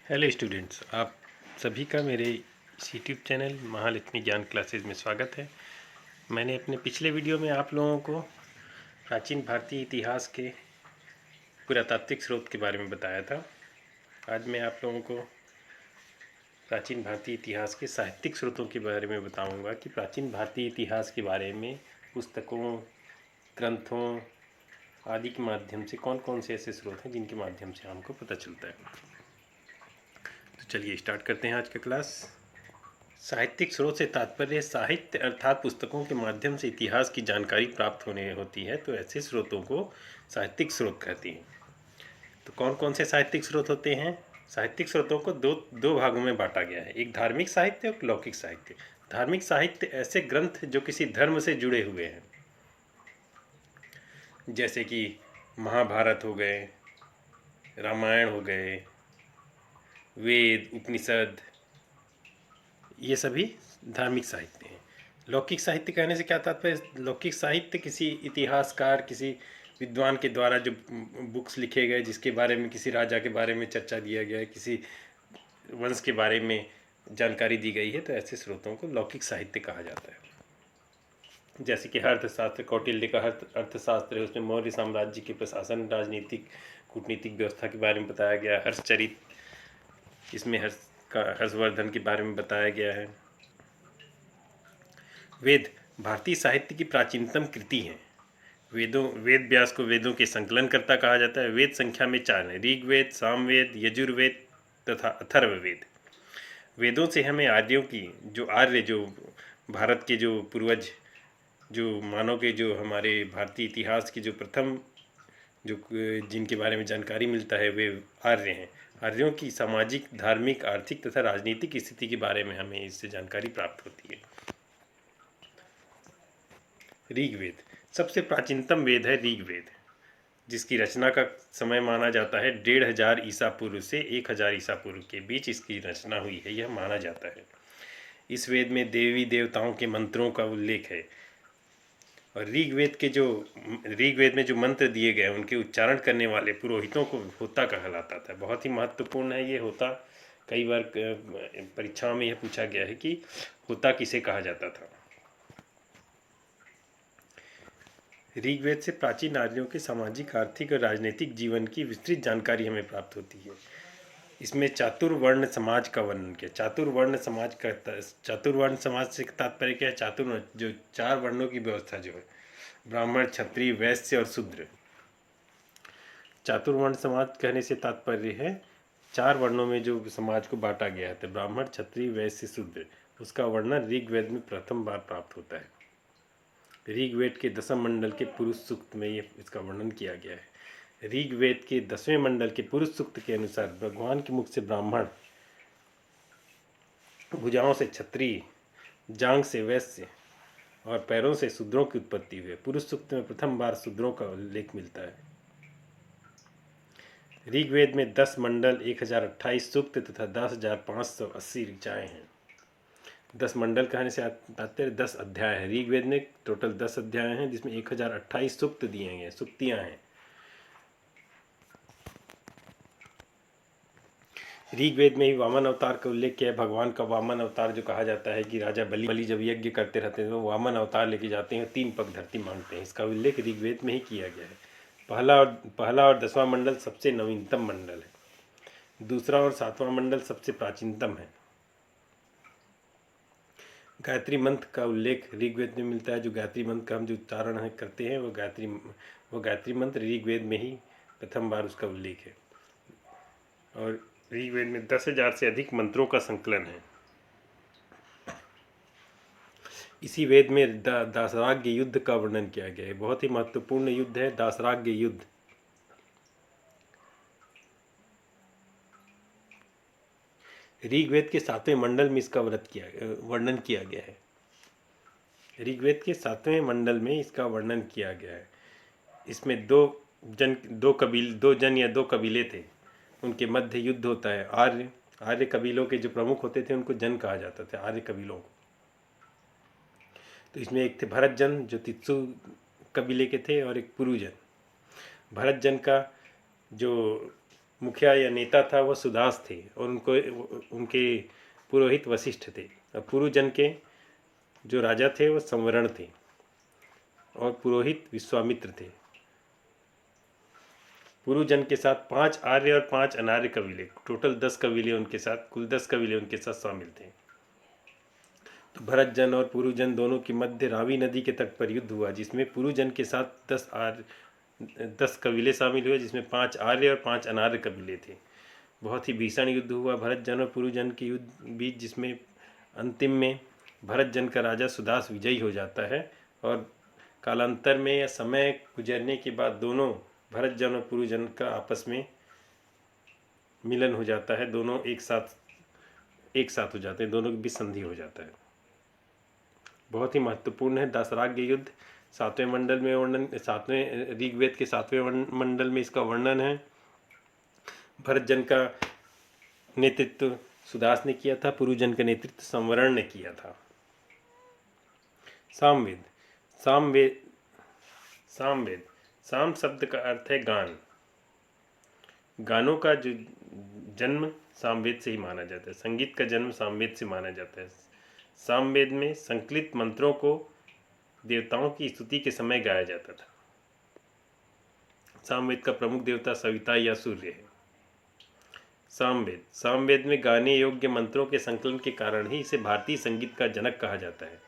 Hello students, आप सभी का मेरे इस यूट्यूब चैनल महालक्ष्मी ज्ञान क्लासेस में स्वागत है। मैंने अपने पिछले वीडियो में आप लोगों को प्राचीन भारतीय इतिहास के पुरातात्विक स्रोत के बारे में बताया था। आज मैं आप लोगों को प्राचीन भारतीय इतिहास के साहित्यिक स्रोतों के बारे में बताऊंगा कि प्राचीन भारतीय इतिहास के बारे में पुस्तकों, ग्रंथों आदि के माध्यम से कौन कौन से ऐसे स्रोत हैं जिनके माध्यम से हमको पता चलता है। तो चलिए स्टार्ट करते हैं आज का क्लास। साहित्यिक स्रोत से तात्पर्य साहित्य अर्थात पुस्तकों के माध्यम से इतिहास की जानकारी प्राप्त होने होती है, तो ऐसे स्रोतों को साहित्यिक स्रोत कहती हैं। तो कौन कौन से साहित्यिक स्रोत होते हैं? साहित्यिक स्रोतों को दो भागों में बांटा गया है, एक धार्मिक साहित्य और लौकिक साहित्य। धार्मिक साहित्य ऐसे ग्रंथ जो किसी धर्म से जुड़े हुए हैं, जैसे कि महाभारत हो गए, रामायण हो गए, वेद, उपनिषद, ये सभी धार्मिक साहित्य हैं। लौकिक साहित्य कहने से क्या तात्पर्य? लौकिक साहित्य किसी इतिहासकार, किसी विद्वान के द्वारा जो बुक्स लिखे गए, जिसके बारे में किसी राजा के बारे में चर्चा दिया गया है, किसी वंश के बारे में जानकारी दी गई है, तो ऐसे स्रोतों को लौकिक साहित्य कहा जाता है। जैसे कि अर्थशास्त्र, कौटिल्य का अर्थशास्त्र है, उसमें मौर्य साम्राज्य के प्रशासन, राजनीतिक, कूटनीतिक व्यवस्था के बारे में बताया गया है। हर्षचरित, इसमें हर्षवर्धन के बारे में बताया गया है। वेद भारतीय साहित्य की प्राचीनतम कृति हैं। वेद व्यास को वेदों के संकलनकर्ता कहा जाता है। वेद संख्या में 4 हैं: ऋग्वेद, सामवेद, यजुर्वेद तथा अथर्ववेद। वेदों से हमें आर्यों की जो भारत के जो पूर्वज, जो मानव के, जो हमारे भारतीय इतिहास के जो प्रथम जो जिनके बारे में जानकारी मिलता है, वे आर्य हैं। आर्यों की सामाजिक, धार्मिक, आर्थिक तथा राजनीतिक स्थिति के बारे में हमें इससे जानकारी प्राप्त होती है। ऋग्वेद सबसे प्राचीनतम वेद है। ऋग्वेद, जिसकी रचना का समय माना जाता है 1500 ईसा पूर्व से 1000 ईसा पूर्व के बीच इसकी रचना हुई है, यह माना जाता है। इस वेद में देवी देवताओं के मंत्रों का उल्लेख है, और ऋग्वेद में जो मंत्र दिए गए उनके उच्चारण करने वाले पुरोहितों को होता कहलाता था। बहुत ही महत्वपूर्ण है ये होता। कई बार परीक्षाओं में यह पूछा गया है कि होता किसे कहा जाता था। ऋग्वेद से प्राचीन आर्यों के सामाजिक, आर्थिक और राजनीतिक जीवन की विस्तृत जानकारी हमें प्राप्त होती है। इसमें चातुर्वर्ण समाज का वर्णन किया। चातुर्वर्ण समाज से तात्पर्य क्या है? चातुर्वर्ण जो 4 वर्णों की व्यवस्था जो है, ब्राह्मण, क्षत्रिय, वैश्य और शूद्र। चातुर्वर्ण समाज कहने से तात्पर्य है 4 वर्णों में जो समाज को बांटा गया है, ब्राह्मण, क्षत्रिय, वैश्य, शूद्र, उसका वर्णन ऋग्वेद में प्रथम बार प्राप्त होता है। ऋग्वेद के 10वें मंडल के पुरुष सूक्त में ये इसका वर्णन किया गया है। ऋग्वेद के 10वें मंडल के पुरुष सूक्त के अनुसार भगवान के मुख से ब्राह्मण, भुजाओं से क्षत्रिय, जांग से वैश्य और पैरों से शूद्रों की उत्पत्ति हुई है। पुरुष सूक्त में प्रथम बार शूद्रों का उल्लेख मिलता है। ऋग्वेद में 10 मंडल, 1028 सूक्त तथा 10,580 ऋचाएँ हैं। 10 मंडल कहने से तात्पर्य 10 अध्याय है। ऋग्वेद में टोटल 10 अध्याय हैं, जिसमें 1028 सूक्त दिए गए, सूक्तियाँ हैं। ऋग्वेद में ही वामन अवतार का उल्लेख किया है। भगवान का वामन अवतार जो कहा जाता है कि राजा बलि जब यज्ञ करते रहते हैं तो वामन अवतार लेके जाते हैं, 3 पग धरती मांगते हैं। इसका उल्लेख ऋग्वेद में ही किया गया है। पहला और 10वां मंडल सबसे नवीनतम मंडल है। दूसरा और 7वां मंडल सबसे प्राचीनतम है। गायत्री मंत्र का उल्लेख ऋग्वेद में मिलता है। जो गायत्री मंत्र का हम जो उच्चारण करते हैं वो गायत्री मंत्र ऋग्वेद में ही प्रथम बार उसका उल्लेख है। और ऋग्वेद में 10,000 से अधिक मंत्रों का संकलन है। इसी वेद में दासराग्य युद्ध का वर्णन किया गया है। बहुत ही महत्वपूर्ण युद्ध है दासराग्य युद्ध। ऋग्वेद के 7वें मंडल में इसका वर्णन किया गया है। ऋग्वेद के 7वें मंडल में इसका वर्णन किया गया है। इसमें दो जन या दो कबीले थे, उनके मध्य युद्ध होता है। आर्य कबीलों के जो प्रमुख होते थे उनको जन कहा जाता था, आर्य कबीलों को। तो इसमें एक थे भरत जन जो तित्सु कबीले के थे, और एक पुरुजन। भरत जन का जो मुखिया या नेता था वह सुदास थे और उनके पुरोहित वशिष्ठ थे। और पुरुजन के जो राजा थे वह संवरण थे और पुरोहित विश्वामित्र थे। पुरुजन के साथ 5 आर्य और 5 अनार्य कबीले, टोटल 10 कबीले उनके साथ, कुल 10 कबीले उनके साथ शामिल थे। तो भरतजन और पुरुजन दोनों के मध्य रावी नदी के तट पर युद्ध हुआ, जिसमें पुरुजन के साथ 10 कबीले शामिल हुए, जिसमें 5 आर्य और 5 अनार्य कबीले थे। बहुत ही भीषण युद्ध हुआ भरतजन और पुरुजन के युद्ध बीच, जिसमें अंतिम में भरतजन का राजा सुदास विजयी हो जाता है। और कालांतर में या समय गुजरने के बाद दोनों भरतजन और पुरुजन का आपस में मिलन हो जाता है, दोनों एक साथ हो जाते हैं, दोनों के बीच संधि हो जाता है। बहुत ही महत्वपूर्ण है दासराग्य युद्ध। 7वें मंडल में वर्णन, 7वें ऋग्वेद के 7वें मंडल में इसका वर्णन है। भरतजन का नेतृत्व सुदास ने किया था, पुरुजन का नेतृत्व संवरण ने किया था। सामवेद साम शब्द का अर्थ है गान। गानों का जो जन्म सामवेद से ही माना जाता है, संगीत का जन्म सामवेद से माना जाता है। सामवेद में संकलित मंत्रों को देवताओं की स्तुति के समय गाया जाता था। सामवेद का प्रमुख देवता सविता या सूर्य है। सामवेद में गाने योग्य मंत्रों के संकलन के कारण ही इसे भारतीय संगीत का जनक कहा जाता है।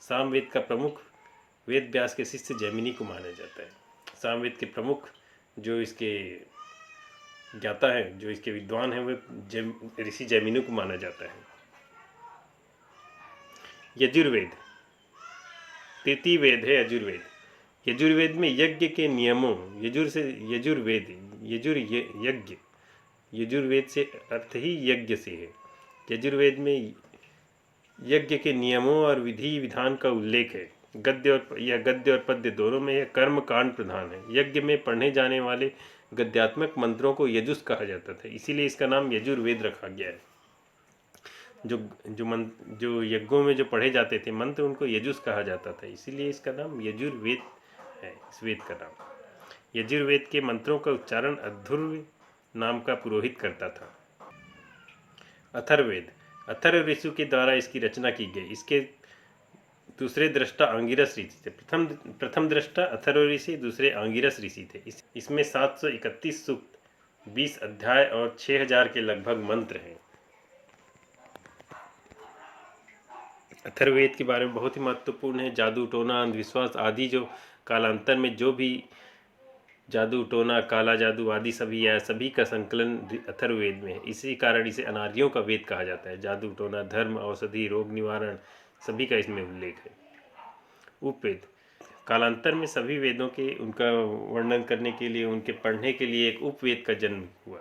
सामवेद का प्रमुख वेद व्यास के शिष्य जैमिनी को माना जाता है। सामवेद के प्रमुख जो इसके ज्ञाता है, जो इसके विद्वान हैं, वे ऋषि जैमिनी को माना जाता है। यजुर्वेद तृतीय वेद है यजुर्वेद। यजुर्वेद में यज्ञ के नियमों, यजुर्वेद से अर्थ ही यज्ञ से है। यजुर्वेद में यज्ञ के नियमों और विधि विधान का उल्लेख है। गद्य और पद्य दोनों में यह कर्म कांड प्रधान है। यज्ञ में पढ़ने जाने वाले गद्यात्मक मंत्रों को यजुस कहा जाता था, इसीलिए इसका नाम यजुर्वेद रखा गया है। जो यज्ञों में जो पढ़े जाते थे मंत्र, उनको यजुस कहा जाता था, इसीलिए इसका नाम यजुर्वेद है, इस वेद का नाम। यजुर्वेद के मंत्रों का उच्चारण अध्वर्य नाम का पुरोहित करता था। अथर्ववेद अथर्व ऋषि के द्वारा इसकी रचना की गई। इसके दूसरे दृष्टा आंगिरस ऋषि थे। प्रथम दृष्टा अथर्व ऋषि, दूसरे आंगिरस ऋषि थे। इसमें 731 सूक्त, 20 अध्याय और 6000 के लगभग मंत्र हैं। अथर्ववेद के बारे में बहुत ही महत्वपूर्ण है। जादू टोना अंधविश्वास आदि जो कालांतर में जो भी जादू टोना काला जादू आदि सभी का संकलन अथर्ववेद में है। इसी कारण इसे अनार्यों का वेद कहा जाता है। जादू टोना, धर्म, औषधि, रोग निवारण सभी का इसमें उल्लेख है। उपवेद कालांतर में सभी वेदों के उनका वर्णन करने के लिए, उनके पढ़ने के लिए एक उपवेद का जन्म हुआ,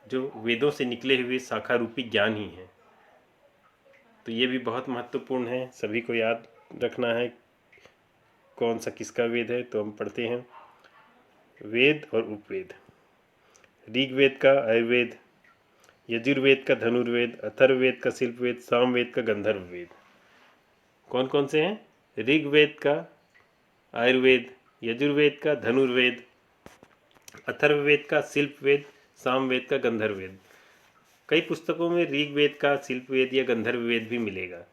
जो वेदों से निकले हुए शाखा रूपी ज्ञान ही है। तो ये भी बहुत महत्वपूर्ण है, सभी को याद रखना है कौन सा किसका वेद है। तो हम पढ़ते हैं वेद और उपवेद। ऋग्वेद का आयुर्वेद, यजुर्वेद का धनुर्वेद, अथर्ववेद का शिल्पवेद, सामवेद का गंधर्व वेद। कौन कौन से हैं? ऋग्वेद का आयुर्वेद, यजुर्वेद का धनुर्वेद, अथर्ववेद का शिल्पवेद, सामवेद का गंधर्ववेद। कई पुस्तकों में ऋग्वेद का शिल्पवेद या गंधर्ववेद भी मिलेगा,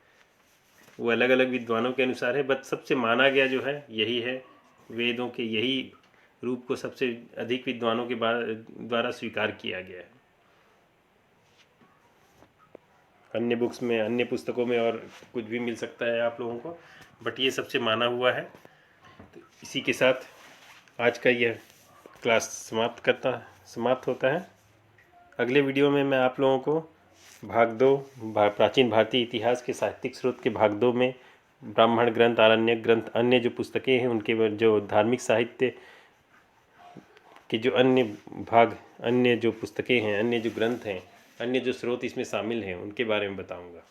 वो अलग अलग विद्वानों के अनुसार है, बट सबसे माना गया जो है यही है। वेदों के यही रूप को सबसे अधिक विद्वानों के द्वारा स्वीकार किया गया है। अन्य बुक्स में, अन्य पुस्तकों में और कुछ भी मिल सकता है आप लोगों को, बट ये सबसे माना हुआ है। तो इसी के साथ आज का यह क्लास समाप्त होता है। अगले वीडियो में मैं आप लोगों को भाग 2 प्राचीन भारतीय इतिहास के साहित्यिक स्रोत के भाग 2 में ब्राह्मण ग्रंथ, आरण्यक ग्रंथ, अन्य जो पुस्तकें हैं उनके जो धार्मिक साहित्य के जो अन्य भाग, अन्य जो पुस्तकें हैं, अन्य जो ग्रंथ हैं, अन्य जो स्रोत इसमें शामिल हैं, उनके बारे में बताऊंगा।